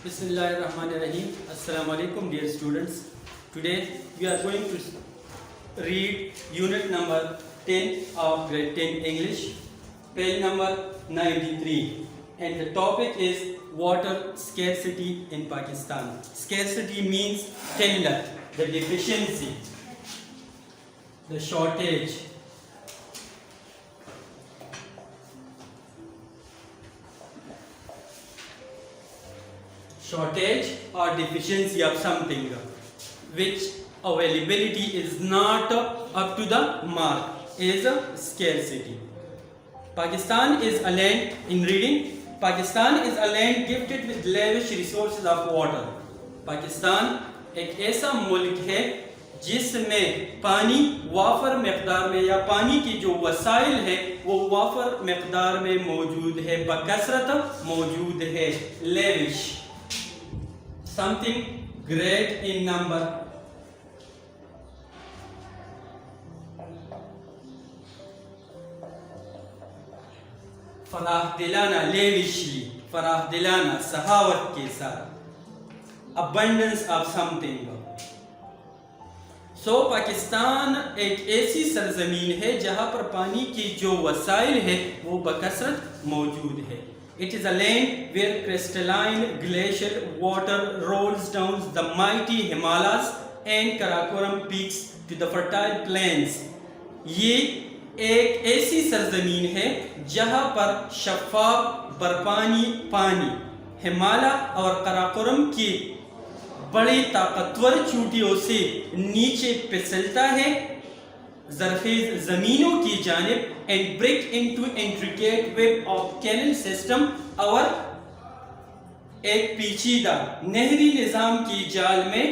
Bismillahirrahmanirrahim. Assalamu alaikum, dear students. Today we are going to read unit number 10 of grade 10 English, page number 93, and the topic is water scarcity in Pakistan. Scarcity means qillat, the deficiency, the shortage. Shortage or deficiency of something which availability is not up to the mark is scarcity. Pakistan is a land, in reading, Pakistan is a land gifted with lavish resources of water. Pakistan एक ऐसा मुल्क है जिसमें पानी wafer मकदार में या पानी की जो वसाइल है वो वाफर मकदार में मौजूद है, बकसरत मौजूद है. Lavish, something great in number. Farah दिलाना, लेविशली, फराह दिलाना, सहावत के साथ, abundance of something. सो पाकिस्तान एक ऐसी सरजमीन है जहाँ पर पानी की जो वसाइल है वो बकसरत मौजूद है. It is a land where crystalline glacial water rolls down the mighty Himalayas and Karakoram peaks to the fertile plains. ये एक ऐसी सरजमीन है जहाँ पर शफाफ बर्फानी पानी हिमालय और कराकोरम की बड़ी ताकतवर चोटियों से नीचे फिसलता है ज़रख़ीज़ ज़मीनों की जानिब and break into intricate web of canal system और एक पेचीदा नहरी निज़ाम की जाल में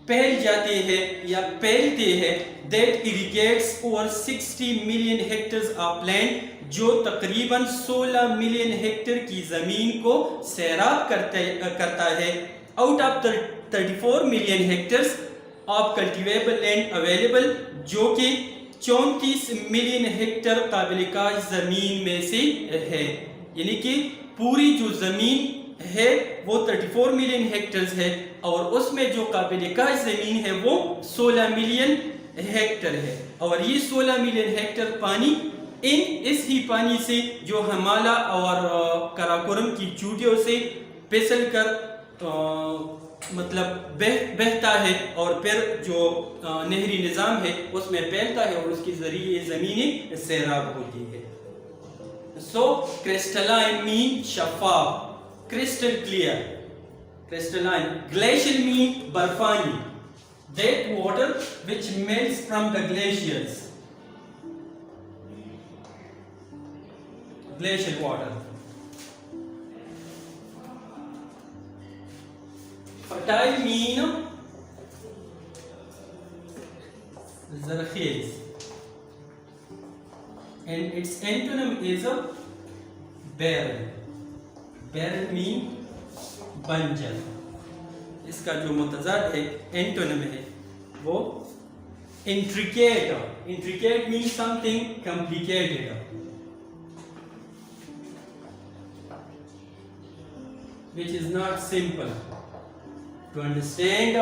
फैल जाते हैं या फैलते हैं that irrigates over 60 million hectares of land जो तकरीबन 16 मिलियन हेक्टेयर की ज़मीन को सैराब करता है. out of the 34 million hectares of cultivable land available जो कि 34 मिलियन हेक्टेयर काबिल काश ज़मीन में से है. यानी कि पूरी जो ज़मीन है वो 34 मिलियन हेक्टेयर है और उसमें जो काबिल काश ज़मीन है वो 16 मिलियन हेक्टेयर है. और ये 16 मिलियन हेक्टेयर पानी इस ही पानी से जो हिमालय और कराकोरम की चोटियों से फिसल कर मतलब बहता है और फिर जो नहरी निज़ाम है उसमें फैलता है और उसके ज़रिए ज़मीनें सैराब होती है. सो क्रिस्टलाइन मीन शफाफ, crystal clear, crystalline. Glacial mean बर्फानी, that water which melts from the glaciers, glacial water. Fertile mean ज़रख़ीज़ and its antonym is barren. Barren mean बंजर. इसका जो मुतज़ाद है एंटोनिम है वो intricate. Intricate means something complicated, which is not simple to understand,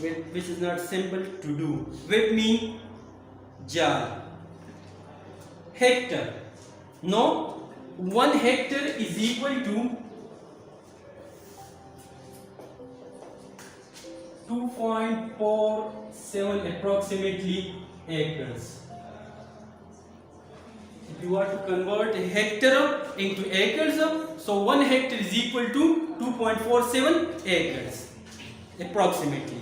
which is not simple to do. With mean jar. Hectare. No, 1 hectare is equal to 2.47 approximately acres. If you want to convert a hectare into acres, so 1 hectare is equal to 2.47 acres approximately.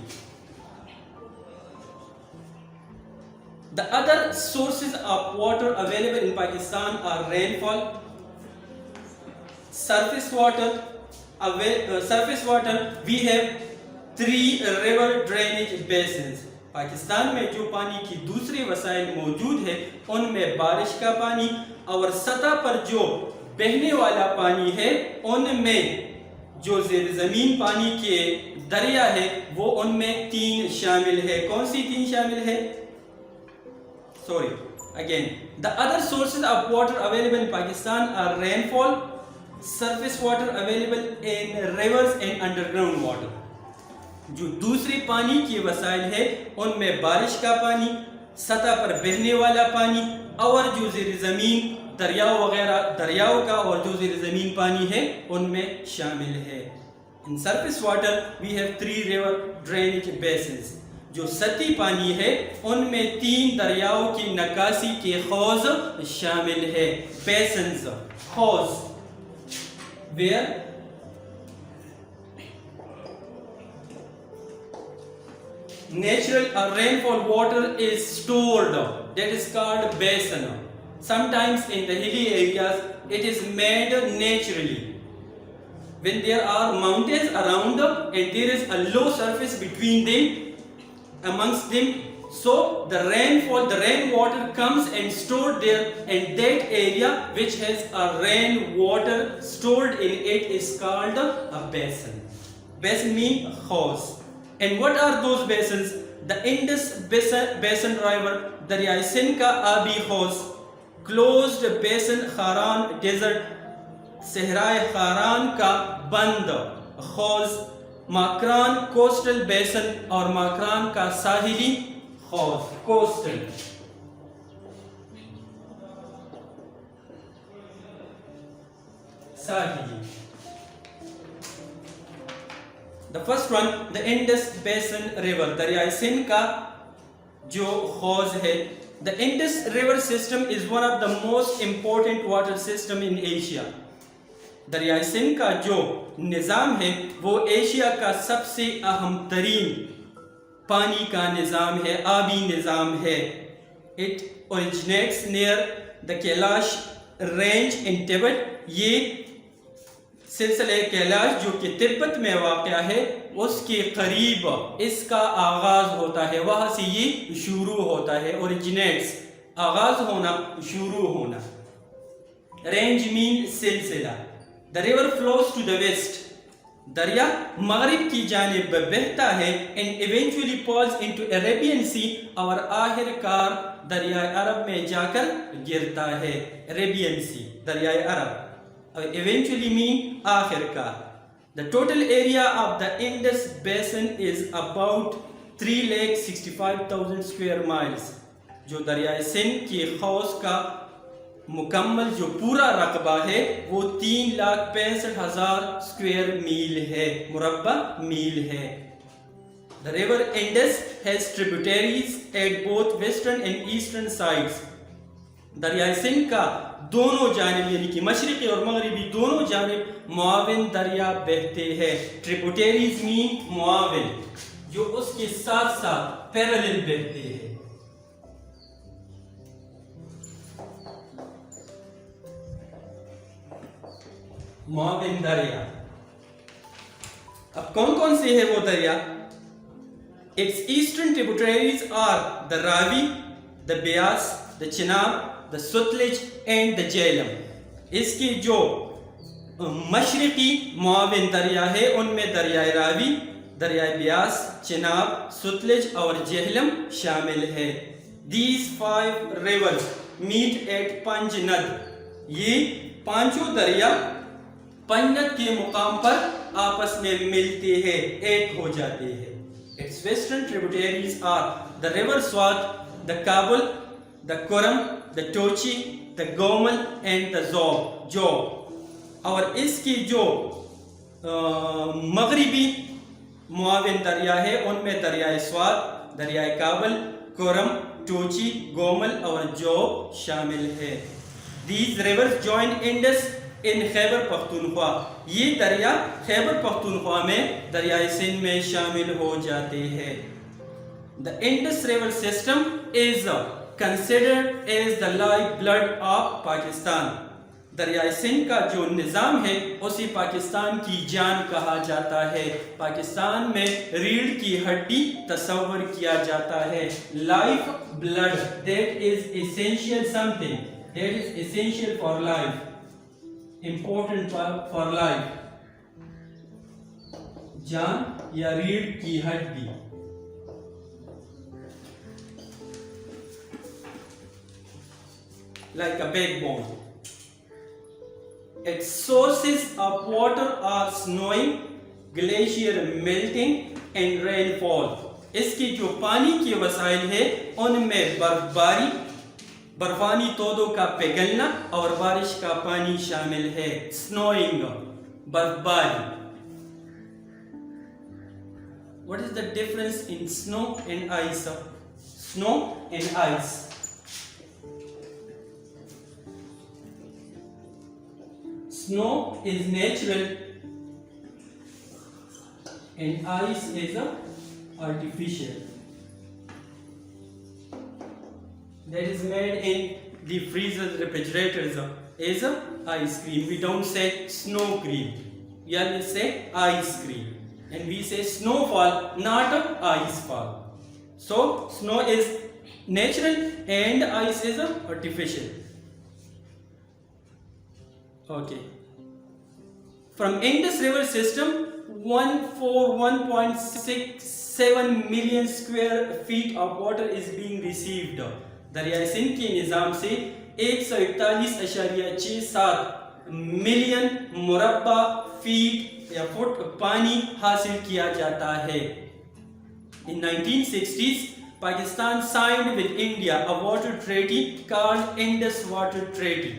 The other sources of water available in Pakistan are rainfall, surface water. Surface water we have 3 river drainage basins. Pakistan में जो पानी की दूसरी वसाइल मौजूद है उनमें बारिश का पानी और सतह पर जो बहने वाला पानी है उनमें जो ज़ेर ज़मीन पानी के दरिया है वो उनमें 3 शामिल है. कौन सी 3 शामिल है? Sorry, again. The other sources of water available in Pakistan are rainfall, surface water available in rivers and underground water. जो दूसरे पानी के वसाइल है उनमें बारिश का पानी, सतह पर बहने वाला पानी और जो ज़ेर ज़मीन दरियाओं वगैरह दरियाओं का और जो ज़ेर ज़मीन पानी है उनमें शामिल है. In surface water we have 3 river drainage basins. जो सतही पानी है उनमें 3 दरियाओं की नकासी के हौज शामिल है. Basins, Hauz, where natural or rainfall water is stored, that is called basin. Sometimes in the hilly areas it is made naturally when there are mountains around and there is a low surface between them, amongst them, so the rainwater comes and stored there, and that area which has a rainwater stored in it is called a basin. Basin means hose. And what are those basins? The Indus Basin River, Darya Sindh का आबी हौज, closed basin Kharan desert, सहराए Kharan का बंद हौज, माकरान coastal बेसन और माकरान का साहिली हौज. Coastal, साहिली. The first one, the Indus Basin River, दरियाई सिंध का जो हौज है. The Indus River system is one of the most important water system in Asia. दरियाई सिंध का जो निज़ाम है वो एशिया का सबसे अहम तरीन पानी का निज़ाम है, आबी निज़ाम है. It originates near the Kailash range in Tibet. ये सिलसिले कैलाश जो कि तिब्बत में वाक़या है उसके करीब इसका आगाज़ होता है, वहाँ से ये शुरू होता है. ओरिजिनेट्स, आगाज़ होना, शुरू होना. रेंज मीन सिलसिला. The river flows to the west, दरिया मगरिब की जानिब बहता है. And eventually pours into Arabian sea, और आखिरकार दरियाए अरब में जाकर गिरता है. अरेबियन सी, दरियाए अरब, eventually mean आखिरकार. The total area of the Indus Basin is about 3,65,000 square miles. जो दरियाए सिंध के हौज का मुकम्मल जो पूरा रकबा है वो 3,65,000 स्क्वायर मील है, मुरब्बा मील है. The river Indus has tributaries at both western and eastern sides. दरियाए Sindh का दोनों जानिब यानी कि मशरिकी और मगरिबी दोनों जानिब मुआविन दरिया बहते हैं. ट्रिब्यूटरीज मीन मुआविन, जो उसके साथ साथ पैरेलल बहते हैं. मुआविन दरिया. अब कौन कौन से है वो दरिया? Its eastern tributaries are the Ravi, the Beas, the Chenab, the Sutlej and the Jhelum. इसकी जो मशरिकी मुआविन दरिया है उनमें दरियाए रावी, दरियाए ब्यास, चिनाब, सुतलेज और जेहलम शामिल है. These 5 rivers meet at Panjnad. ये पांचों दरिया पंजनद के मुकाम पर आपस में मिलते हैं, एक हो जाते हैं. Its western tributaries are the river Swat, the Kabul, the Kuram, the Tochi, the Gomal and the Job. और इसकी जो मगरिबी मुआविन दरिया है उनमें दरियाए स्वात, दरियाए काबल, कुरम, टोची, गोमल और जोब शामिल है. These rivers join Indus in Khyber Pakhtunkhwa. ये दरिया खैबर पख्तूनख्वा में दरियाए सिंध में शामिल हो जाते हैं. The Indus River system is considered as the lifeblood of Pakistan. दरियाए Sindh का जो निज़ाम है उसे पाकिस्तान की जान कहा जाता है. पाकिस्तान में रीढ़ की हड्डी तस्वर किया जाता है. Life blood, that is essential something, that is essential for life, important for life. जान या रीढ़ की हड्डी. like a backbone. Its sources of water are snowing, glacier melting and rainfall. इसकी जो पानी के वसाइल है उनमें बर्फबारी, बर्फानी तोदों का पिघलना और बारिश का पानी शामिल है. Snowing, बर्फबारी. What is the difference in snow and ice? Snow and ice. Snow is natural and ice is artificial. That is made in the freezers, refrigerators is ice cream. We don't say snow cream. We always say ice cream. And we say snowfall, not ice fall. So snow is natural and ice is artificial. Okay. From Indus River system, 141.67 million square feet of water is being received. दरियाए Sindh के निज़ाम से 141.67 million मुरब्बा feet या foot पानी हासिल किया जाता है. In 1960s, Pakistan signed with India a water treaty called Indus Water Treaty.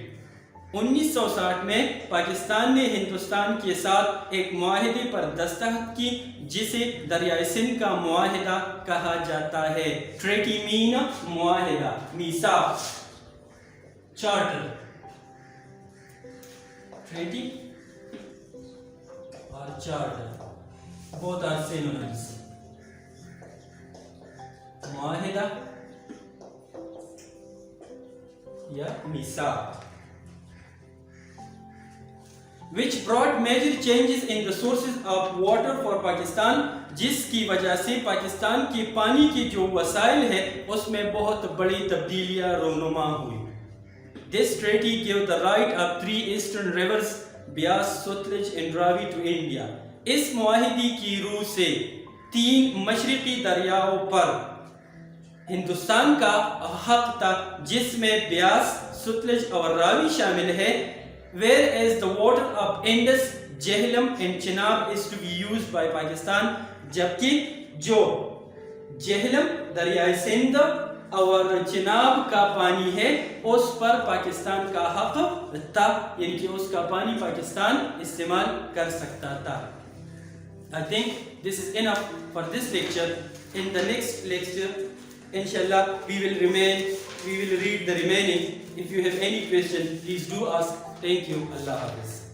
1960 में पाकिस्तान ने हिंदुस्तान के साथ एक मुआहदे पर दस्तखत की जिसे दरियाए सिंध का मुआहदा कहा जाता है. ट्रेटी मीन मुआहदा, मीसाक, चार्टर. ट्रेटी और चार्टर both are synonyms. मुआहदा या मीसाक, which brought major changes in the sources of water for Pakistan, जिसकी वजह से पाकिस्तान के पानी के जो वसाइल है उसमें बहुत बड़ी तब्दीलियां रोनुमा हुई. This treaty gave the right of 3 eastern rivers, Beas, Sutlej and Ravi to India. इस मुआहिदे की रूह से 3 मशरिकी दरियाओं पर हिंदुस्तान का हक था जिसमें ब्यास, सुतलेज और रावी शामिल है. Whereas the water of Indus, Jhelum and Chenab is to be used by Pakistan, जबकि जो जहलम, दरियाए सिंध और चिनाब का पानी है उस पर पाकिस्तान का हक था, यानी कि उसका पानी पाकिस्तान इस्तेमाल कर सकता था. I think this is enough for this lecture. In the next lecture, inshallah, we will read the remaining. If you have any question, please do ask. Thank you. Allah Hafiz.